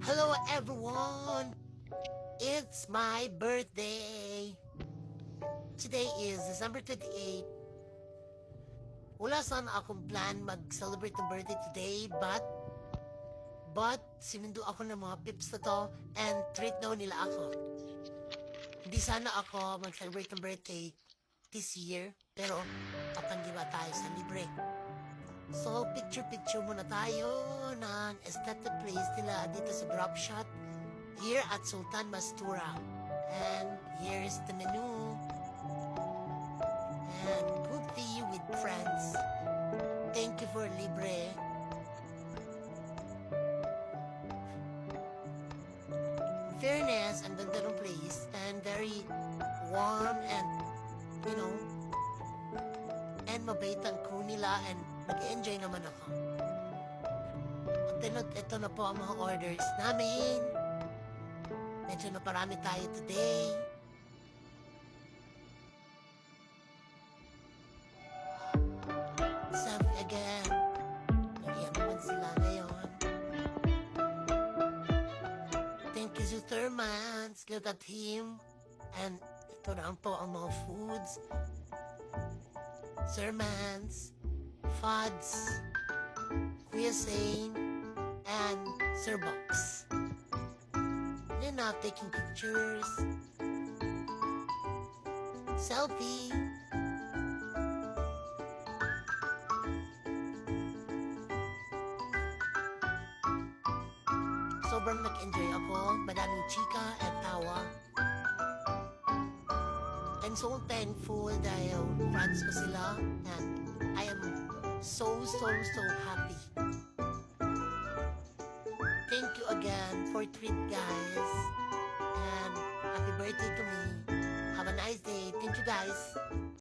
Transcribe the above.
Hello everyone! It's my birthday! Today is December 28. Wala sana akong plan mag-celebrate ng birthday today, but sinundo ako ng mga pips na to and treat daw nila ako. Hindi sana ako mag-celebrate ng birthday this year, pero papandiwa tayo sa libre. So, picture-picture muna tayo ng aesthetic place nila dito sa Drop Shot here at Sultan Mastura. And here's the menu. And good to you with friends. Thank you for libre. In fairness, ang ganda ng place and very warm and, and mabait ang crew nila and nag-enjoy naman ako. At ito na po ang mga orders namin. Medyo naparami tayo today. Self again. Nagyan naman sila ngayon. Thank you to Thurmans. Look at him. And ito na po ang mga foods. Sirmans, Fods, Kuya Sane, and Sir Box. They're not taking pictures. Selfie. Sobrang nag-enjoy ako. Madaming chika at tawa. I'm so thankful dahil friends ko sila and I am so happy. Thank you again for treat guys and happy birthday to me. Have a nice day. Thank you guys.